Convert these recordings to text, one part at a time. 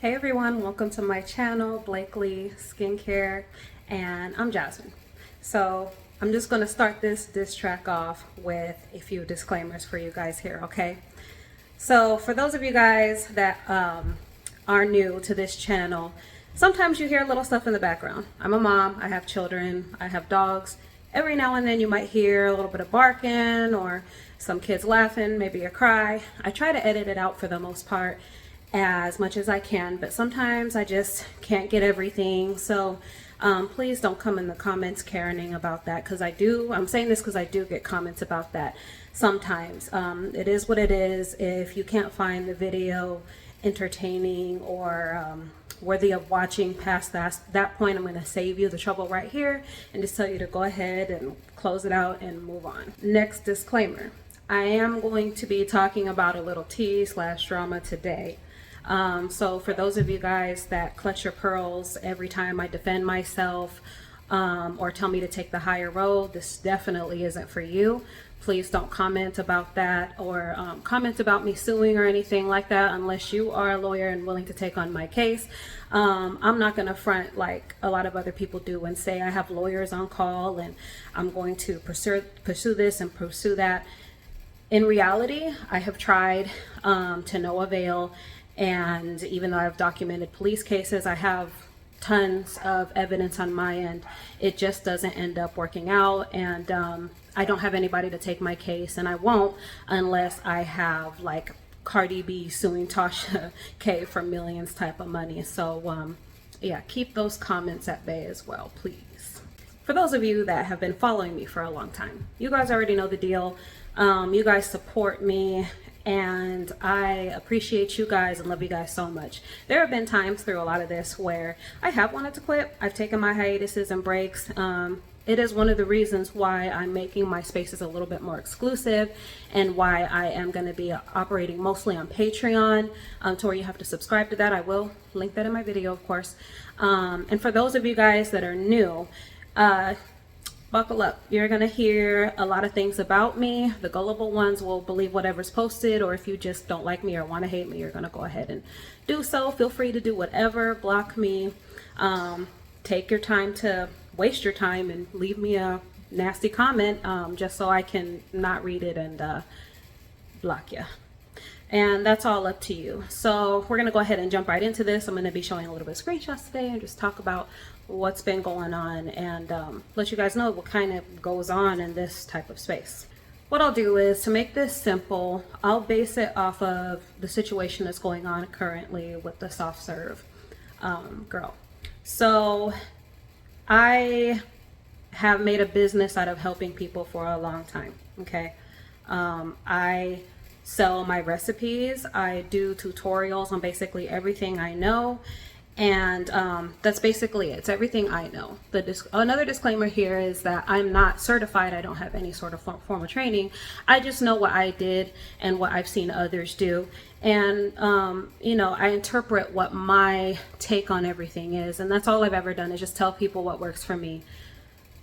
Hey everyone, welcome to my channel, Blakely Skincare, and I'm Jasmine. So I'm just going to start this diss track off with a few disclaimers for you guys here, okay? So for those of you guys that are new to this channel, sometimes you hear little stuff in the background. I'm a mom, I have children, I have dogs. Every now and then you might hear a little bit of barking or some kids laughing, maybe a cry. I try to edit it out for the most part as much as I can, but sometimes I just can't get everything. So please don't come in the comments caring about that, because I'm saying this because I do get comments about that sometimes. It is what it is. If you can't find the video entertaining or worthy of watching past that point, I'm going to save you the trouble right here and just tell you to go ahead and close it out and move on. Next disclaimer. I am going to be talking about a little tea/drama today. So for those of you guys that clutch your pearls every time I defend myself or tell me to take the higher road, this definitely isn't for you. Please don't comment about that or comment about me suing or anything like that unless you are a lawyer and willing to take on my case. I'm not going to front like a lot of other people do and say I have lawyers on call and I'm going to pursue this and pursue that. In reality, I have tried to no avail. And even though I've documented police cases, I have tons of evidence on my end. It just doesn't end up working out. And I don't have anybody to take my case, and I won't unless I have like Cardi B suing Tasha K for millions type of money. So yeah, keep those comments at bay as well, please. For those of you that have been following me for a long time, you guys already know the deal. You guys support me, and I appreciate you guys and love you guys so much. There have been times through a lot of this where I have wanted to quit. I've taken my hiatuses and breaks. It is one of the reasons why I'm making my spaces a little bit more exclusive and why I am going to be operating mostly on Patreon, to where you have to subscribe to that. I will link that in my video, of course. And for those of you guys that are new, buckle up. You're going to hear a lot of things about me. The gullible ones will believe whatever's posted, or if you just don't like me or want to hate me, you're going to go ahead and do so. Feel free to do whatever. Block me. Take your time to waste your time and leave me a nasty comment just so I can not read it and block you. And that's all up to you. So we're going to go ahead and jump right into this. I'm going to be showing a little bit of screenshots today and just talk about what's been going on and let you guys know what kind of goes on in this type of space. What I'll do is, to make this simple, I'll base it off of the situation that's going on currently with the soft serve girl. So I have made a business out of helping people for a long time. Okay. I sell my recipes. I do tutorials on basically everything I know. And that's basically it. It's everything I know. Another disclaimer here is that I'm not certified. I don't have any sort of formal training. I just know what I did and what I've seen others do. And, you know, I interpret what my take on everything is. And that's all I've ever done, is just tell people what works for me.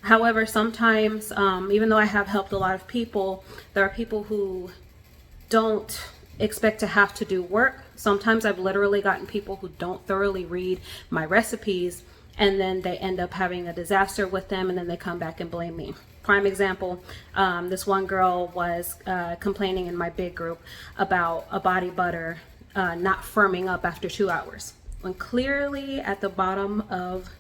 However, sometimes, even though I have helped a lot of people, there are people who don't expect to have to do work. Sometimes I've literally gotten people who don't thoroughly read my recipes, and then they end up having a disaster with them, and then they come back and blame me. Prime example, this one girl was complaining in my big group about a body butter not firming up after 2 hours, when clearly at the bottom of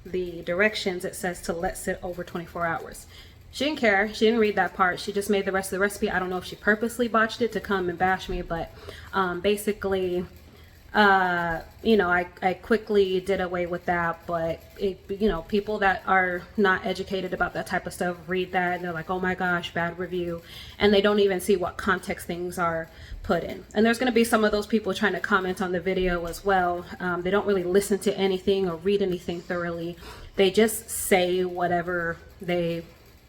the directions it says to let sit over 24 hours. She didn't care. She didn't read that part. She just made the rest of the recipe. I don't know if she purposely botched it to come and bash me, but basically, you know, I quickly did away with that. But you know, people that are not educated about that type of stuff read that and they're like, oh my gosh, bad review. And they don't even see what context things are put in. And there's going to be some of those people trying to comment on the video as well. They don't really listen to anything or read anything thoroughly. They just say whatever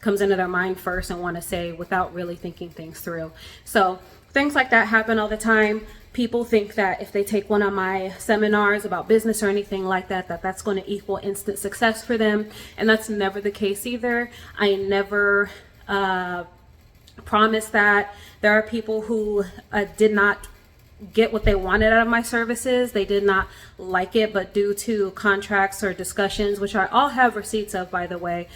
comes into their mind first and want to say without really thinking things through. So things like that happen all the time. People think that if they take one of my seminars about business or anything like that, that's going to equal instant success for them. And that's never the case either. I never promise that. There are people who did not get what they wanted out of my services. They did not like it, but due to contracts or discussions, which I all have receipts of, by the way,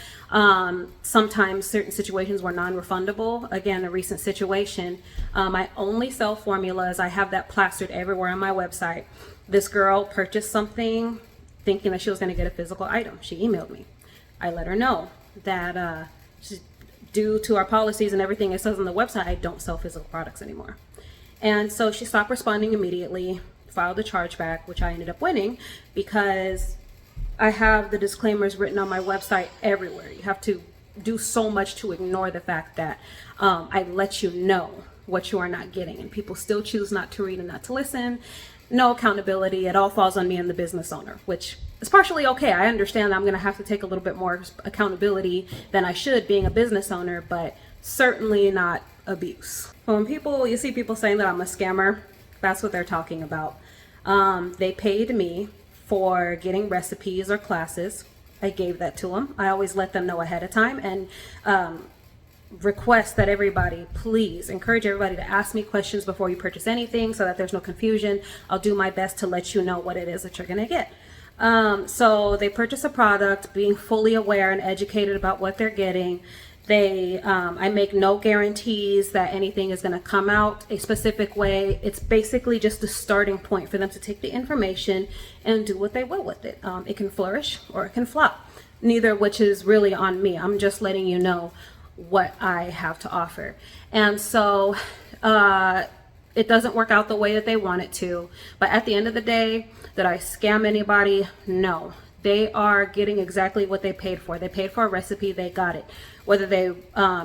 sometimes certain situations were non-refundable. Again, a recent situation, I only sell formulas. I have that plastered everywhere on my website. This girl purchased something thinking that she was going to get a physical item. She emailed me. I let her know that due to our policies and everything it says on the website, I don't sell physical products anymore. And so she stopped responding immediately, filed a chargeback, which I ended up winning because I have the disclaimers written on my website everywhere. You have to do so much to ignore the fact that I let you know what you are not getting, and people still choose not to read and not to listen. No accountability. It all falls on me and the business owner, which is partially okay. I understand that I'm going to have to take a little bit more accountability than I should being a business owner, but certainly not abuse. When you see people saying that I'm a scammer, that's what they're talking about. They paid me for getting recipes or classes. I gave that to them. I always let them know ahead of time, and request that everybody please encourage everybody to ask me questions before you purchase anything so that there's no confusion. I'll do my best to let you know what it is that you're going to get. So they purchase a product being fully aware and educated about what they're getting. I make no guarantees that anything is going to come out a specific way. It's basically just the starting point for them to take the information and do what they will with it. It can flourish or it can flop, neither of which is really on me. I'm just letting you know what I have to offer. And so it doesn't work out the way that they want it to. But at the end of the day, did I scam anybody? No. They are getting exactly what they paid for. They paid for a recipe, they got it. Whether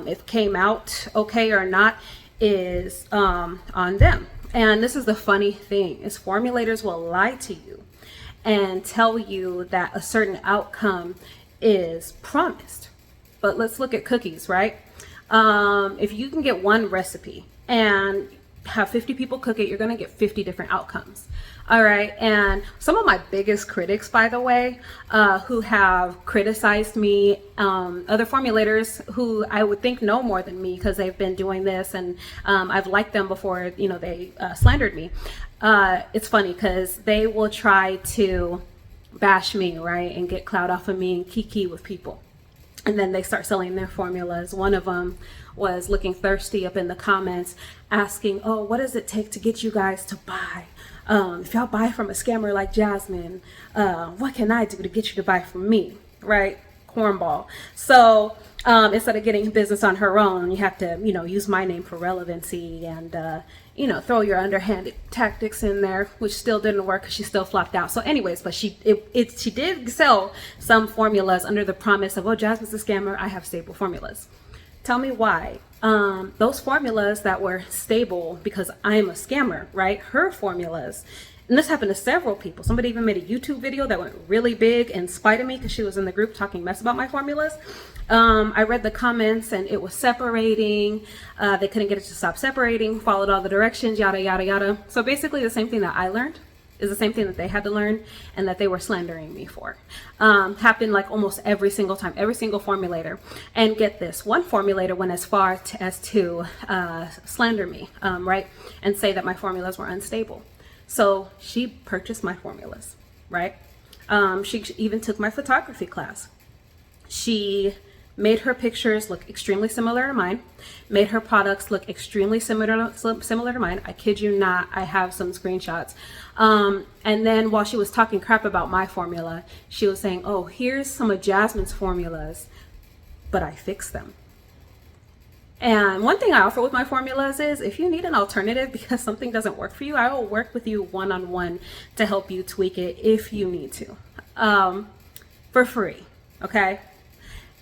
it came out okay or not is on them. And this is the funny thing, is formulators will lie to you and tell you that a certain outcome is promised. But let's look at cookies, right? If you can get one recipe and have 50 people cook it, you're going to get 50 different outcomes. All right. And some of my biggest critics, by the way, who have criticized me, other formulators who I would think know more than me because they've been doing this, and I've liked them before, they slandered me. It's funny because they will try to bash me, right, and get clout off of me and kiki with people. And then they start selling their formulas. One of them was looking thirsty up in the comments, asking, oh, what does it take to get you guys to buy? If y'all buy from a scammer like Jasmine, what can I do to get you to buy from me, right? Cornball. So instead of getting business on her own, you have to, use my name for relevancy and, throw your underhanded tactics in there, which still didn't work because she still flopped out. So anyways, but she did sell some formulas under the promise of, oh, Jasmine's a scammer, I have stable formulas. Tell me why. Those formulas that were stable because I'm a scammer, right? Her formulas, and this happened to several people. Somebody even made a YouTube video that went really big in spite of me because she was in the group talking mess about my formulas. I read the comments and it was separating. They couldn't get it to stop separating, followed all the directions, yada, yada, yada. So basically the same thing that I learned is the same thing that they had to learn and that they were slandering me for. Happened like almost every single time, every single formulator. And get this, one formulator went as far as to slander me, right? And say that my formulas were unstable. So she purchased my formulas, right? She even took my photography class. She made her pictures look extremely similar to mine, made her products look extremely similar to mine. I kid you not, I have some screenshots. And then while she was talking crap about my formula, she was saying, oh, here's some of Jasmine's formulas, but I fixed them. And one thing I offer with my formulas is if you need an alternative because something doesn't work for you, I will work with you one-on-one to help you tweak it if you need to, for free, okay?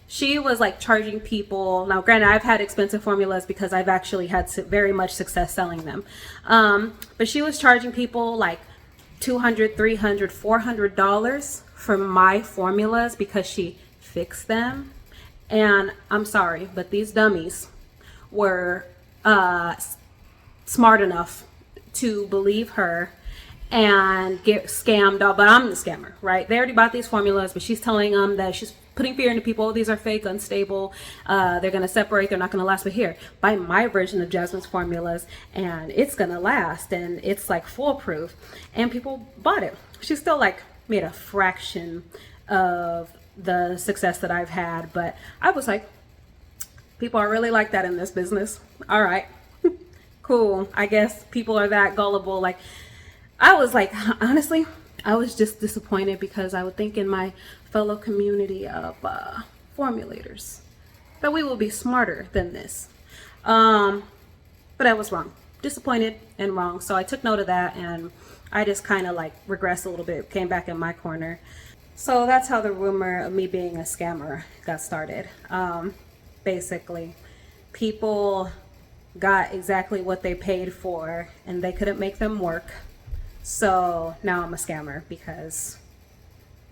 She was like charging people. Now, granted, I've had expensive formulas because I've actually had very much success selling them. But she was charging people like $200, $300, $400 for my formulas because she fixed them. And I'm sorry, but these dummies were smart enough to believe her and get scammed. But I'm the scammer, right? They already bought these formulas, but she's telling them that she's putting fear into people. These are fake, unstable. They're going to separate. They're not going to last. But here, buy my version of Jasmine's formulas and it's going to last. And it's like foolproof. And people bought it. She's still like made a fraction of the success that I've had. But I was like, people are really like that in this business. All right, cool. I guess people are that gullible. Like, I was like, honestly, I was just disappointed because I would think in my fellow community of formulators that we will be smarter than this. But I was wrong. Disappointed and wrong. So I took note of that and I just kind of like regressed a little bit, came back in my corner. So that's how the rumor of me being a scammer got started. Basically, people got exactly what they paid for and they couldn't make them work. So now I'm a scammer because,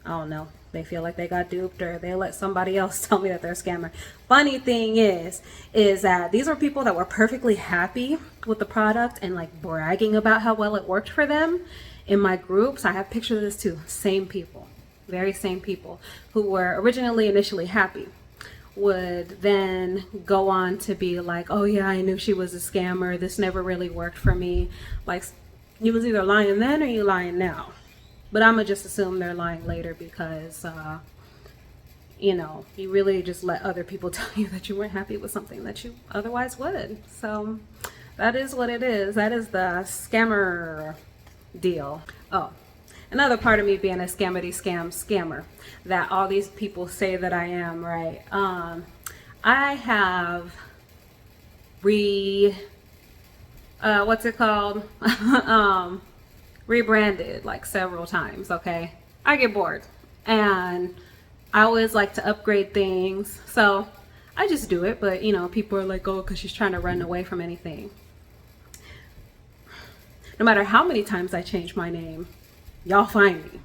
I don't know, they feel like they got duped or they let somebody else tell me that they're a scammer. Funny thing is that these are people that were perfectly happy with the product and like bragging about how well it worked for them in my groups. I have pictures of this too. Same people, very same people who were originally initially happy would then go on to be like, oh yeah, I knew she was a scammer. This never really worked for me. Like, you was either lying then or you lying now. But I'm gonna just assume they're lying later because, you know, you really just let other people tell you that you weren't happy with something that you otherwise would. So that is what it is. That is the scammer deal. Oh, another part of me being a scammer that all these people say that I am, right? I have rebranded like several times. Okay, I get bored and I always like to upgrade things, so I just do it. But you know, people are like, oh, because she's trying to run away from anything. No matter how many times I change my name, y'all find me.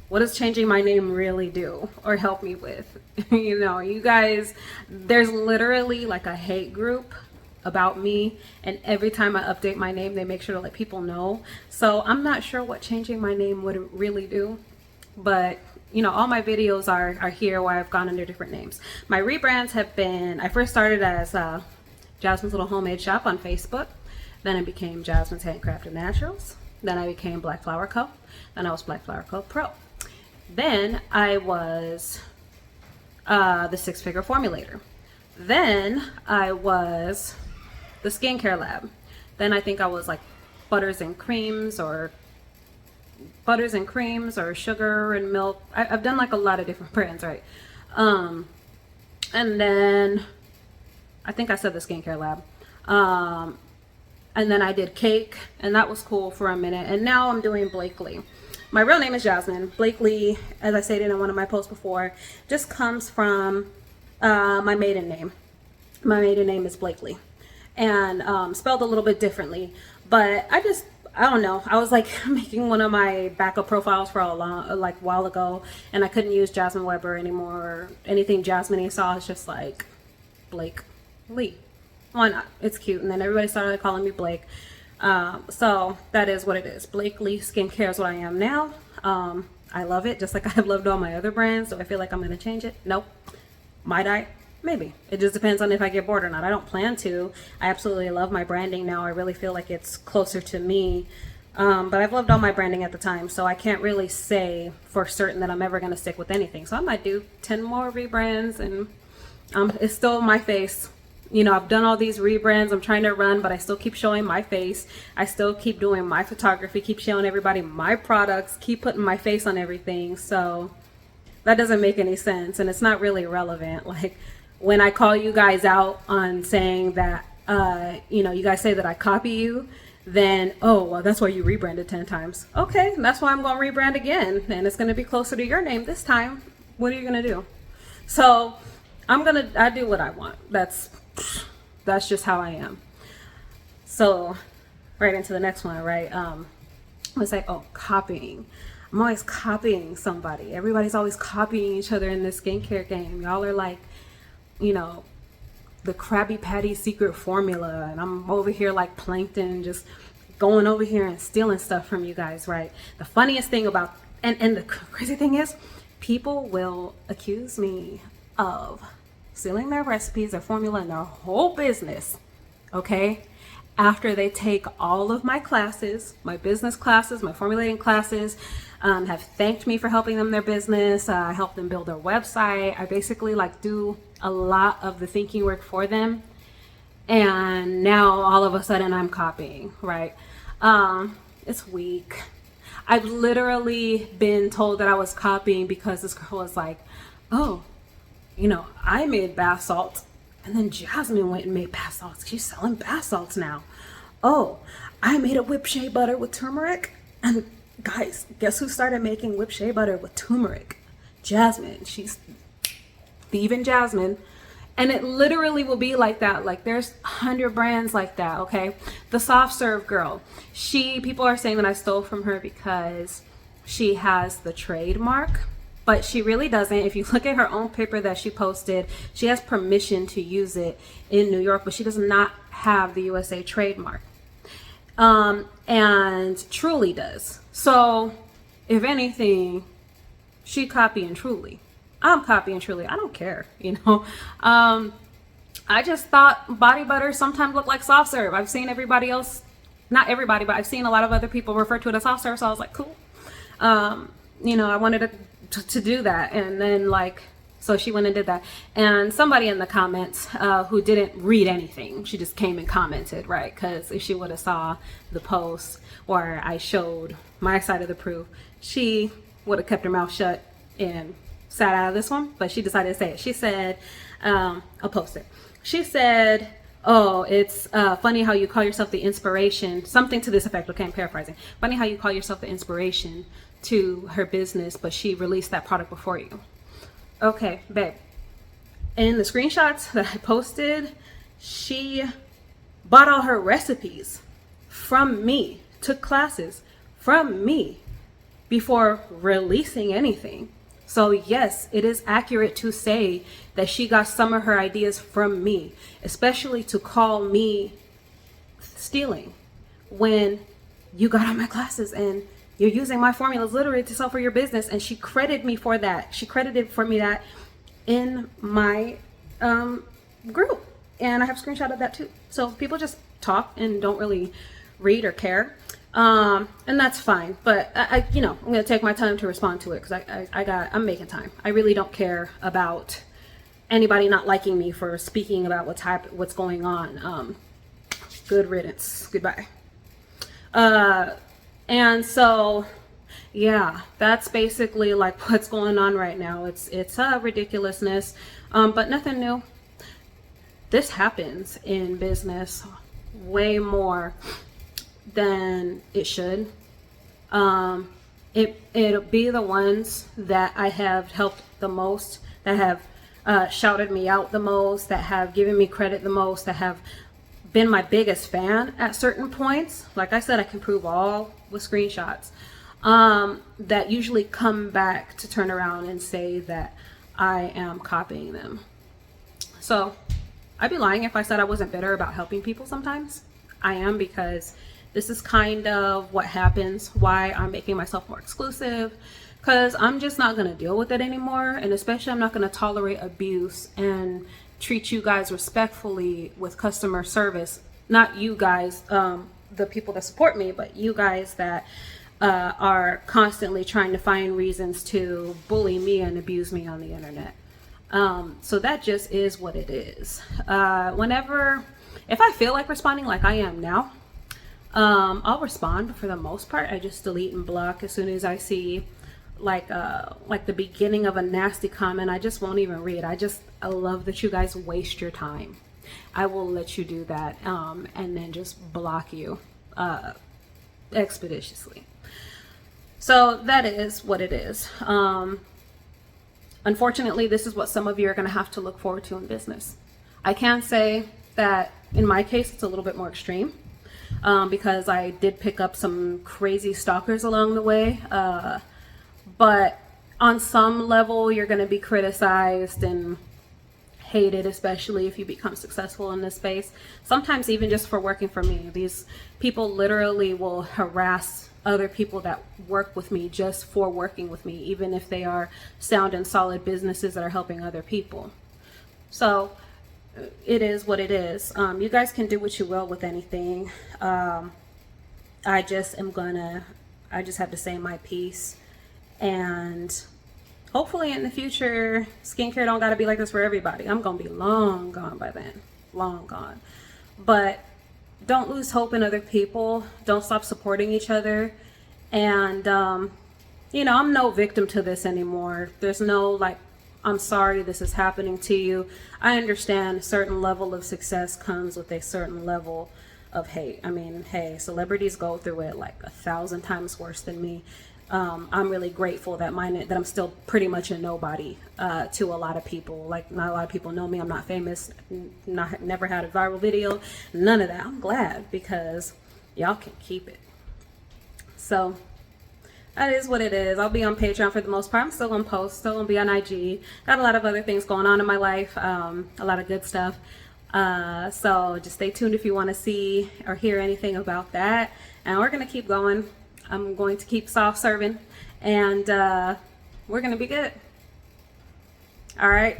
What does changing my name really do or help me with? You know, you guys, there's literally like a hate group about me, and every time I update my name, they make sure to let people know. So I'm not sure what changing my name would really do, but you know, all my videos are here where I've gone under different names. My rebrands have been, I first started as Jasmine's Little Homemade Shop on Facebook. Then it became Jasmine's Handcrafted Naturals. Then I became Black Flower Co. Then I was Black Flower Co. Pro. Then I was the Six Figure Formulator. Then I was the Skincare Lab. Then I think I was like Butters and Creams or Sugar and Milk. I've done like a lot of different brands, right? And then I think I said the Skincare Lab. And then I did Cake, and that was cool for a minute. And now I'm doing Blakely. My real name is Jasmine. Blakely, as I stated in one of my posts before, just comes from my maiden name. My maiden name is Blakely, and spelled a little bit differently. But I don't know. I was like making one of my backup profiles for a while ago, and I couldn't use Jasmine Weber anymore or anything Jasmine-y, so I was just like, Blake Lee. Why not? It's cute. And then everybody started calling me Blake. So that is what it is. Blakely Skincare is what I am now. I love it, just like I've loved all my other brands. Do I feel like I'm going to change it? Nope. Might I? Maybe. It just depends on if I get bored or not. I don't plan to. I absolutely love my branding now. I really feel like it's closer to me. But I've loved all my branding at the time, so I can't really say for certain that I'm ever going to stick with anything. So I might do 10 more rebrands, and it's still my face. You know, I've done all these rebrands. I'm trying to run, but I still keep showing my face. I still keep doing my photography, keep showing everybody my products, keep putting my face on everything. So that doesn't make any sense, and it's not really relevant. Like when I call you guys out on saying that, you know, you guys say that I copy you, then, oh, well, that's why you rebranded 10 times. Okay, that's why I'm going to rebrand again, and it's going to be closer to your name this time. What are you going to do? So I do what I want. That's just how I am. So right into the next one, right? It's like, oh, copying. I'm always copying somebody. Everybody's always copying each other in this skincare game. Y'all are like, you know, the Krabby Patty secret formula, and I'm over here like Plankton, just going over here and stealing stuff from you guys, right? The funniest thing about, and the crazy thing is, people will accuse me of stealing their recipes, their formula, and their whole business, okay? After they take all of my classes, my business classes, my formulating classes, have thanked me for helping them their business. I help them build their website. I basically like do a lot of the thinking work for them. And now all of a sudden I'm copying, right? It's weak. I've literally been told that I was copying because this girl was like, oh, you know, I made bath salts and then Jasmine went and made bath salts. She's selling bath salts now. Oh, I made a whipped shea butter with turmeric. And guys, guess who started making whipped shea butter with turmeric? Jasmine. She's thieving Jasmine. And it literally will be like that. Like there's 100 brands like that, okay? The soft serve girl. People are saying that I stole from her because she has the trademark, but she really doesn't. If you look at her own paper that she posted, she has permission to use it in New York, but she does not have the USA trademark. And Truly does. So if anything, she copying Truly. I'm copying Truly. I don't care, you know. I just thought body butter sometimes looked like soft serve. I've seen everybody else, not everybody, but I've seen a lot of other people refer to it as soft serve. So I was like, cool. You know, I wanted to do that. And then so she went and did that. And somebody in the comments who didn't read anything, she just came and commented, right? Because if she would have saw the post where I showed my side of the proof, she would have kept her mouth shut and sat out of this one. But she decided to say it. She said, I'll post it. She said, oh, it's funny how you call yourself the inspiration, something to this effect. Okay, I'm paraphrasing. Funny how you call yourself the inspiration to her business, but she released that product before you. Okay, babe. In the screenshots that I posted, she bought all her recipes from me, took classes from me before releasing anything. So yes, it is accurate to say that she got some of her ideas from me, especially to call me stealing when you got on my classes and you're using my formulas literally to sell for your business. And she credited me for that. She credited for me that in my group. And I have a screenshot of that too. So people just talk and don't really read or care. And that's fine. But I'm going to take my time to respond to it because I'm making time. I really don't care about anybody not liking me for speaking about what's going on. Good riddance. Goodbye. And so, yeah, that's basically like what's going on right now. It's ridiculousness, but nothing new. This happens in business way more than it should. It'll be the ones that I have helped the most, that have shouted me out the most, that have given me credit the most, that have been my biggest fan at certain points. Like I said, I can prove all with screenshots, that usually come back to turn around and say that I am copying them. So I'd be lying if I said I wasn't bitter about helping people sometimes. I am, because this is kind of what happens, why I'm making myself more exclusive, because I'm just not going to deal with it anymore. And especially I'm not going to tolerate abuse and treat you guys respectfully with customer service. Not you guys, the people that support me, but you guys that are constantly trying to find reasons to bully me and abuse me on the internet. So that just is what it is. If I feel like responding like I am now, I'll respond, but for the most part, I just delete and block as soon as I see like the beginning of a nasty comment. I just won't even read. I love that you guys waste your time. I will let you do that, and then just block you expeditiously. So that is what it is. Unfortunately, this is what some of you are going to have to look forward to in business. I can say that in my case, it's a little bit more extreme, because I did pick up some crazy stalkers along the way. But on some level, you're going to be criticized and hated, especially if you become successful in this space. Sometimes even just for working for me, these people literally will harass other people that work with me just for working with me, even if they are sound and solid businesses that are helping other people. So it is what it is. You guys can do what you will with anything. I just have to say my piece, and hopefully in the future, skincare don't gotta be like this for everybody. I'm gonna be long gone by then, long gone. But don't lose hope in other people. Don't stop supporting each other. And, I'm no victim to this anymore. There's no like, I'm sorry this is happening to you. I understand a certain level of success comes with a certain level of hate. I mean, hey, celebrities go through it like 1,000 times worse than me. I'm really grateful that I'm still pretty much a nobody to a lot of people. Like, not a lot of people know me. I'm not famous. Never had a viral video. None of that. I'm glad, because y'all can keep it. So that is what it is. I'll be on Patreon for the most part. I'm still gonna post. Still gonna be on IG. Got a lot of other things going on in my life. A lot of good stuff. So just stay tuned if you want to see or hear anything about that. And we're gonna keep going. I'm going to keep soft serving, and we're gonna be good. All right,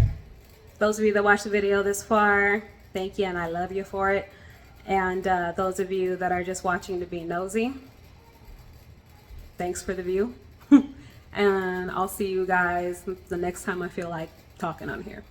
those of you that watched the video this far, thank you, and I love you for it. And those of you that are just watching to be nosy, thanks for the view. And I'll see you guys the next time I feel like talking on here.